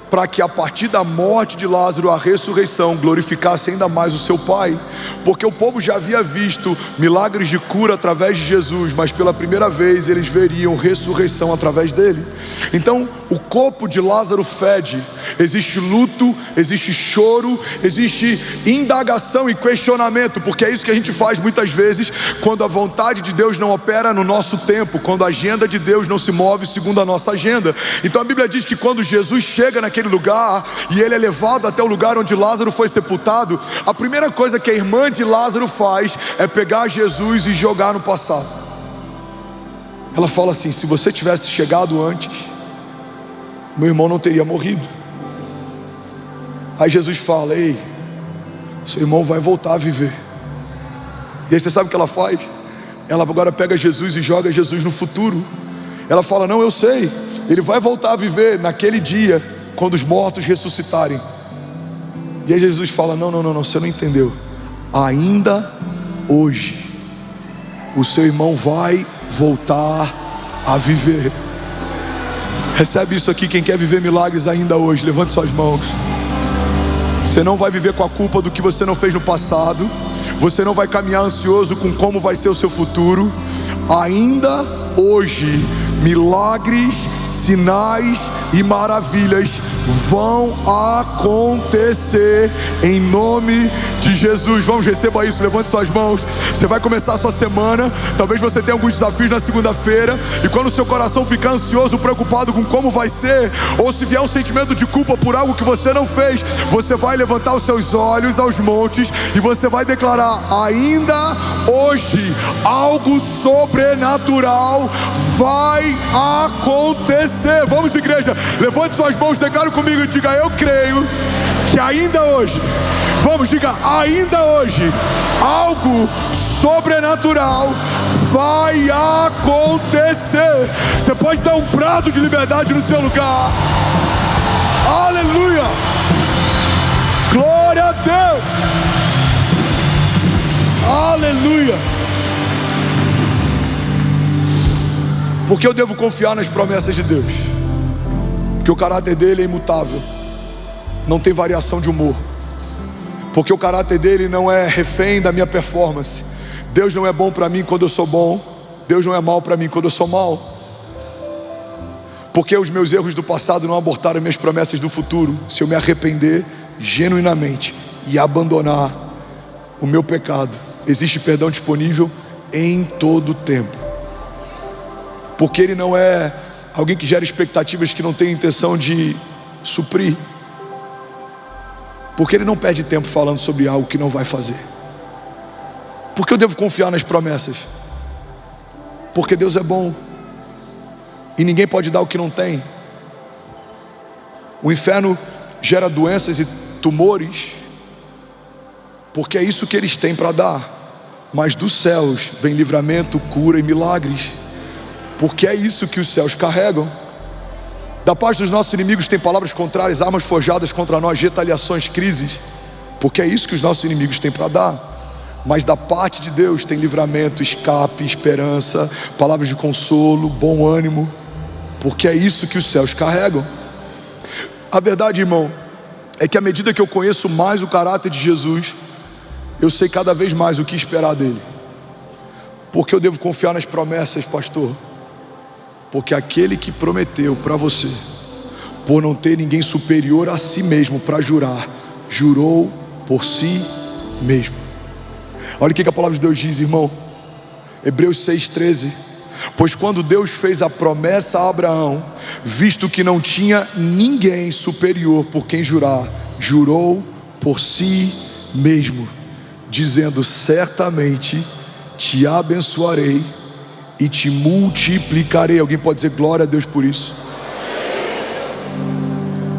para que a partir da morte de Lázaro, a ressurreição glorificasse ainda mais o seu Pai. Porque o povo já havia visto milagres de cura através de Jesus, mas pela primeira vez eles veriam ressurreição através dele. Então o corpo de Lázaro fede. Existe luto, existe choro, existe indagação e questionamento, porque é isso que a gente faz muitas vezes quando a vontade de Deus não opera no nosso tempo, quando a agenda de Deus não se move segundo a nossa agenda. Então a Bíblia diz que quando Jesus chega naquele lugar e ele é levado até o lugar onde Lázaro foi sepultado, a primeira coisa que a irmã de Lázaro faz é pegar Jesus e jogar no passado. Ela fala assim: se você tivesse chegado antes, meu irmão não teria morrido. Aí Jesus fala: ei, seu irmão vai voltar a viver. E aí você sabe o que ela faz? Ela agora pega Jesus e joga Jesus no futuro. Ela fala: não, eu sei, ele vai voltar a viver naquele dia, quando os mortos ressuscitarem. E aí Jesus fala: não, você não entendeu. Ainda hoje o seu irmão vai voltar a viver. Recebe isso aqui, quem quer viver milagres ainda hoje, levante suas mãos. Você não vai viver com a culpa do que você não fez no passado. Você não vai caminhar ansioso com como vai ser o seu futuro. Ainda hoje, milagres, sinais e maravilhas vão acontecer em nome de Jesus. Vamos, receba isso, levante suas mãos. Você vai começar a sua semana. Talvez você tenha alguns desafios na segunda-feira, e quando o seu coração ficar ansioso, preocupado com como vai ser, ou se vier um sentimento de culpa por algo que você não fez, você vai levantar os seus olhos aos montes e você vai declarar: ainda hoje algo sobrenatural vai acontecer. Vamos, igreja, levante suas mãos, declare comigo e diga: eu creio que ainda hoje, vamos, diga: ainda hoje algo sobrenatural vai acontecer. Você pode dar um brado de liberdade no seu lugar. Aleluia, glória a Deus, aleluia. Porque eu devo confiar nas promessas de Deus? Porque o caráter dele é imutável, não tem variação de humor. Porque o caráter dele não é refém da minha performance. Deus não é bom para mim quando eu sou bom. Deus não é mal para mim quando eu sou mal. Porque os meus erros do passado não abortaram minhas promessas do futuro. Se eu me arrepender genuinamente e abandonar o meu pecado, existe perdão disponível em todo o tempo. Porque ele não é alguém que gera expectativas que não tem intenção de suprir. Porque ele não perde tempo falando sobre algo que não vai fazer. Porque eu devo confiar nas promessas? Porque Deus é bom e ninguém pode dar o que não tem. O inferno gera doenças e tumores porque é isso que eles têm para dar. Mas dos céus vem livramento, cura e milagres, porque é isso que os céus carregam. Da parte dos nossos inimigos tem palavras contrárias, armas forjadas contra nós, retaliações, crises, porque é isso que os nossos inimigos têm para dar. Mas da parte de Deus tem livramento, escape, esperança, palavras de consolo, bom ânimo, porque é isso que os céus carregam. A verdade, irmão, é que à medida que eu conheço mais o caráter de Jesus, eu sei cada vez mais o que esperar dele. Porque eu devo confiar nas promessas, pastor? Porque aquele que prometeu para você, por não ter ninguém superior a si mesmo para jurar, jurou por si mesmo. Olha o que a palavra de Deus diz, irmão. Hebreus 6,13. Pois quando Deus fez a promessa a Abraão, visto que não tinha ninguém superior por quem jurar, jurou por si mesmo, dizendo: certamente te abençoarei e te multiplicarei. Alguém pode dizer glória a Deus por isso?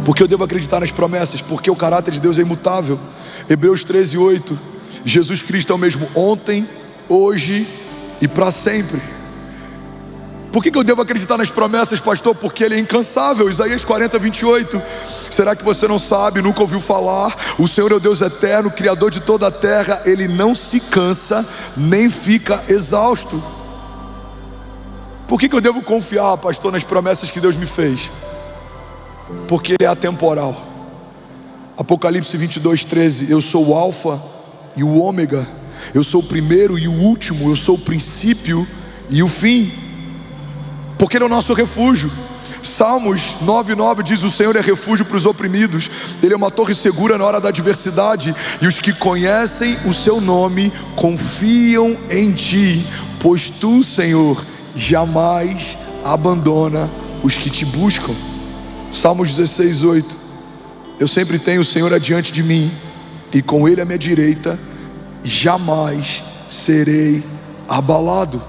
Porque eu devo acreditar nas promessas, porque o caráter de Deus é imutável. Hebreus 13:8. Jesus Cristo é o mesmo ontem, hoje e para sempre. Por que eu devo acreditar nas promessas, pastor? Porque ele é incansável. Isaías 40:28. Será que você não sabe, nunca ouviu falar? O Senhor é o Deus eterno, Criador de toda a terra. Ele não se cansa, nem fica exausto. Por que eu devo confiar, pastor, nas promessas que Deus me fez? Porque ele é atemporal. Apocalipse 22:13. Eu sou o alfa e o ômega. Eu sou o primeiro e o último. Eu sou o princípio e o fim. Porque ele é o nosso refúgio. Salmos 9:9 diz: o Senhor é refúgio para os oprimidos. Ele é uma torre segura na hora da adversidade. E os que conhecem o seu nome confiam em ti, pois tu, Senhor, jamais abandona os que te buscam. Salmos 16:8. Eu sempre tenho o Senhor adiante de mim, e com ele à minha direita jamais serei abalado.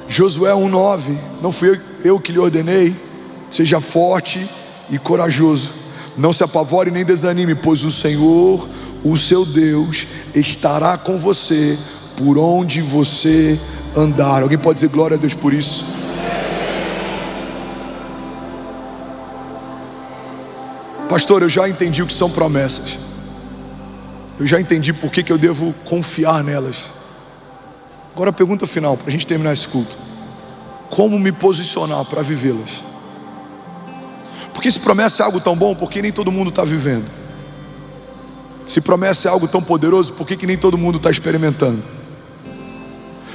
Josué 1:9. Não fui eu que lhe ordenei? Seja forte e corajoso. Não se apavore nem desanime, pois o Senhor, o seu Deus, estará com você por onde você andar. Alguém pode dizer glória a Deus por isso? Pastor, eu já entendi o que são promessas. Eu já entendi por que eu devo confiar nelas. Agora a pergunta final, para a gente terminar esse culto: como me posicionar para vivê-las? Porque se promessa é algo tão bom, por que nem todo mundo está vivendo? Se promessa é algo tão poderoso, por que nem todo mundo está experimentando?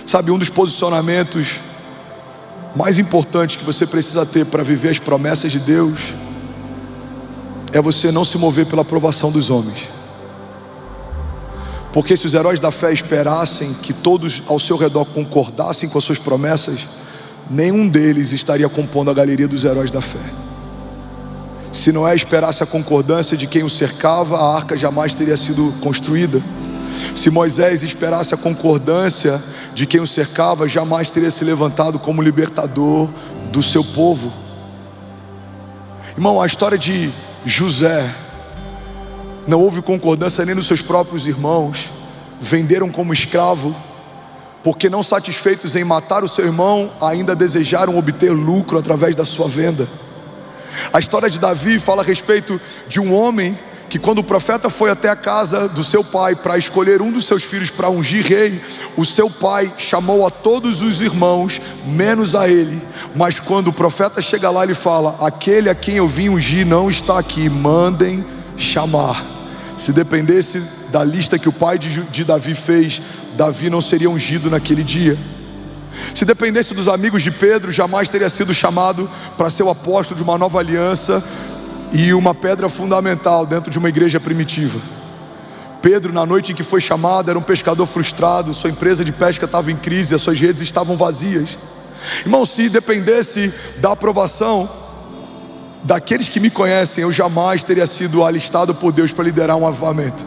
Sabe, um dos posicionamentos mais importantes que você precisa ter para viver as promessas de Deus é você não se mover pela aprovação dos homens. Porque se os heróis da fé esperassem que todos ao seu redor concordassem com as suas promessas, nenhum deles estaria compondo a galeria dos heróis da fé. Se Noé esperasse a concordância de quem o cercava, a arca jamais teria sido construída. Se Moisés esperasse a concordância de quem o cercava, jamais teria se levantado como libertador do seu povo. Irmão, a história de José, não houve concordância nem dos seus próprios irmãos. Venderam como escravo, porque não satisfeitos em matar o seu irmão, ainda desejaram obter lucro através da sua venda. A história de Davi fala a respeito de um homem que, quando o profeta foi até a casa do seu pai para escolher um dos seus filhos para ungir rei, o seu pai chamou a todos os irmãos, menos a ele. Mas quando o profeta chega lá, ele fala: aquele a quem eu vim ungir não está aqui, mandem chamar. Se dependesse da lista que o pai de Davi fez, Davi não seria ungido naquele dia. Se dependesse dos amigos de Pedro, jamais teria sido chamado para ser o apóstolo de uma nova aliança e uma pedra fundamental dentro de uma igreja primitiva. Pedro, na noite em que foi chamado, era um pescador frustrado. Sua empresa de pesca estava em crise, as suas redes estavam vazias. Irmão, se dependesse da aprovação daqueles que me conhecem, eu jamais teria sido alistado por Deus para liderar um avivamento,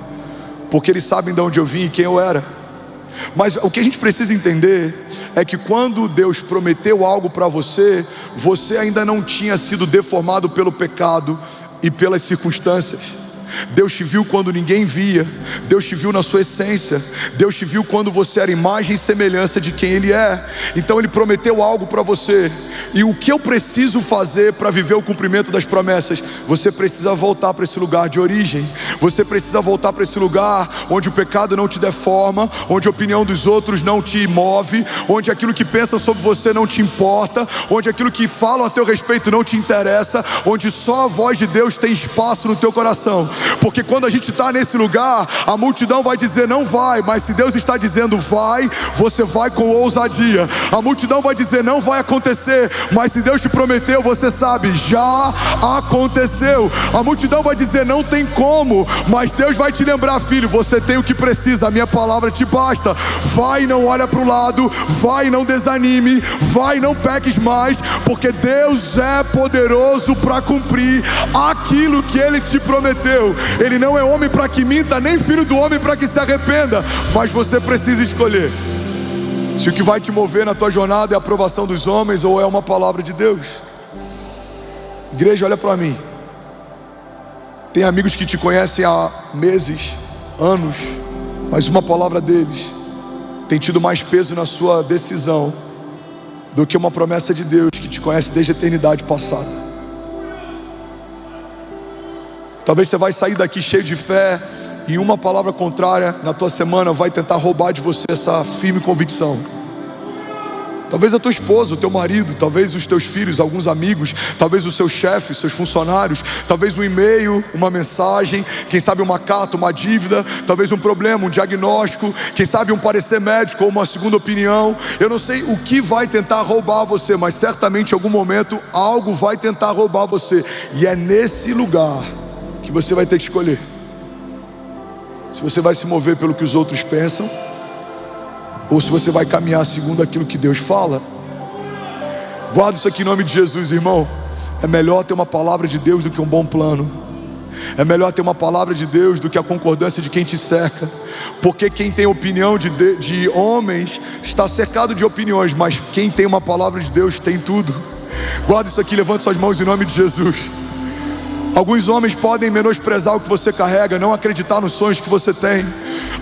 porque eles sabem de onde eu vim e quem eu era. Mas o que a gente precisa entender é que quando Deus prometeu algo para você, você ainda não tinha sido deformado pelo pecado e pelas circunstâncias. Deus te viu quando ninguém via. Deus te viu na sua essência. Deus te viu quando você era imagem e semelhança de quem Ele é. Então Ele prometeu algo para você. E o que eu preciso fazer para viver o cumprimento das promessas? Você precisa voltar para esse lugar de origem. Você precisa voltar para esse lugar onde o pecado não te deforma, onde a opinião dos outros não te move, onde aquilo que pensam sobre você não te importa, onde aquilo que falam a teu respeito não te interessa, onde só a voz de Deus tem espaço no teu coração. Porque quando a gente está nesse lugar, a multidão vai dizer não vai, mas se Deus está dizendo vai, você vai com ousadia. A multidão vai dizer não vai acontecer, mas se Deus te prometeu, você sabe, já aconteceu. A multidão vai dizer não tem como, mas Deus vai te lembrar: filho, você tem o que precisa, a minha palavra te basta. Vai, não olha para o lado, vai, não desanime, vai, não peques mais, porque Deus é poderoso para cumprir aquilo que Ele te prometeu. Ele não é homem para que minta, nem filho do homem para que se arrependa. Mas você precisa escolher se o que vai te mover na tua jornada é a aprovação dos homens ou é uma palavra de Deus. Igreja, olha para mim. Tem amigos que te conhecem há meses, anos, mas uma palavra deles tem tido mais peso na sua decisão do que uma promessa de Deus que te conhece desde a eternidade passada. Talvez você vai sair daqui cheio de fé e uma palavra contrária na tua semana vai tentar roubar de você essa firme convicção. Talvez a tua esposa, o teu marido, talvez os teus filhos, alguns amigos, talvez o seu chefe, seus funcionários, talvez um e-mail, uma mensagem, quem sabe uma carta, uma dívida, talvez um problema, um diagnóstico, quem sabe um parecer médico ou uma segunda opinião. Eu não sei o que vai tentar roubar você, mas certamente em algum momento algo vai tentar roubar você. E é nesse lugar que você vai ter que escolher se você vai se mover pelo que os outros pensam ou se você vai caminhar segundo aquilo que Deus fala. Guarda isso aqui em nome de Jesus, irmão. É melhor ter uma palavra de Deus do que um bom plano. É melhor ter uma palavra de Deus do que a concordância de quem te cerca. Porque quem tem opinião de homens está cercado de opiniões, mas quem tem uma palavra de Deus tem tudo. Guarda isso aqui, levante suas mãos em nome de Jesus. Alguns homens podem menosprezar o que você carrega, não acreditar nos sonhos que você tem.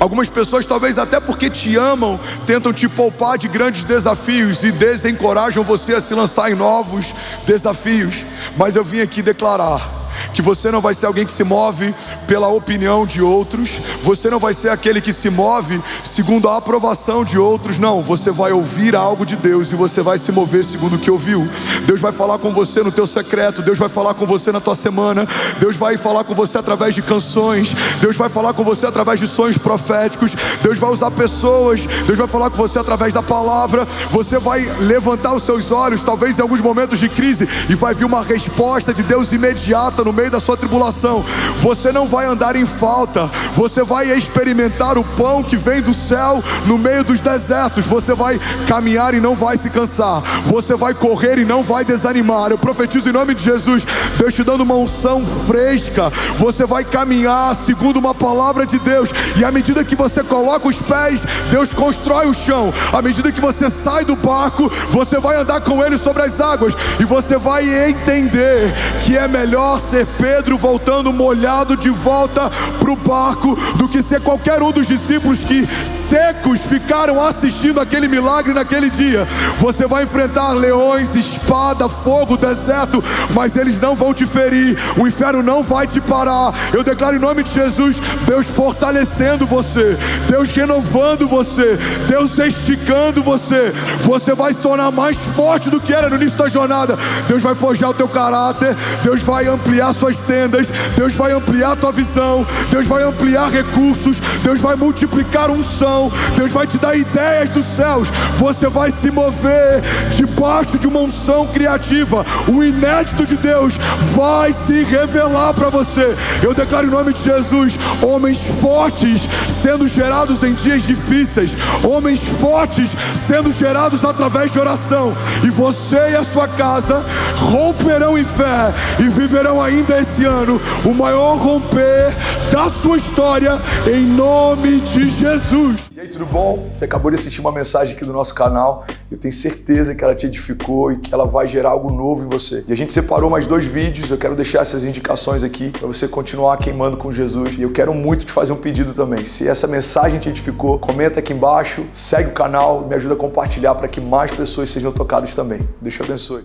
Algumas pessoas, talvez até porque te amam, tentam te poupar de grandes desafios e desencorajam você a se lançar em novos desafios. Mas eu vim aqui declarar que você não vai ser alguém que se move pela opinião de outros. Você não vai ser aquele que se move segundo a aprovação de outros. Não, você vai ouvir algo de Deus e você vai se mover segundo o que ouviu. Deus vai falar com você no teu secreto. Deus vai falar com você na tua semana. Deus vai falar com você através de canções. Deus vai falar com você através de sonhos proféticos. Deus vai usar pessoas. Deus vai falar com você através da palavra. Você vai levantar os seus olhos, talvez em alguns momentos de crise, e vai vir uma resposta de Deus imediata no meio da sua tribulação. Você não vai andar em falta. Você vai experimentar o pão que vem do céu no meio dos desertos. Você vai caminhar e não vai se cansar. Você vai correr e não vai desanimar. Eu profetizo em nome de Jesus, Deus te dando uma unção fresca. Você vai caminhar segundo uma palavra de Deus, e à medida que você coloca os pés, Deus constrói o chão. À medida que você sai do barco, você vai andar com Ele sobre as águas, e você vai entender que é melhor ser Pedro voltando molhado de volta para o barco do que ser qualquer um dos discípulos que secos ficaram assistindo aquele milagre naquele dia. Você vai enfrentar leões, espada, fogo, deserto, mas eles não vão te ferir. O inferno não vai te parar. Eu declaro em nome de Jesus, Deus fortalecendo você, Deus renovando você, Deus esticando você. Você vai se tornar mais forte do que era no início da jornada. Deus vai forjar o teu caráter. Deus vai ampliar suas tendas. Deus vai ampliar tua visão. Deus vai ampliar recursos. Deus vai multiplicar unção. Deus vai te dar ideias dos céus. Você vai se mover debaixo de uma unção criativa. O inédito de Deus vai se revelar para você. Eu declaro em nome de Jesus, homens fortes sendo gerados em dias difíceis, homens fortes sendo gerados através de oração, e você e a sua casa romperão em fé e viverão ainda esse ano o maior romper da sua história, em nome de Jesus. E aí, tudo bom? Você acabou de assistir uma mensagem aqui do nosso canal. Eu tenho certeza que ela te edificou e que ela vai gerar algo novo em você. E a gente separou mais 2 vídeos. Eu quero deixar essas indicações aqui para você continuar queimando com Jesus. E eu quero muito te fazer um pedido também. Se essa mensagem te edificou, comenta aqui embaixo, segue o canal e me ajuda a compartilhar para que mais pessoas sejam tocadas também. Deus te abençoe.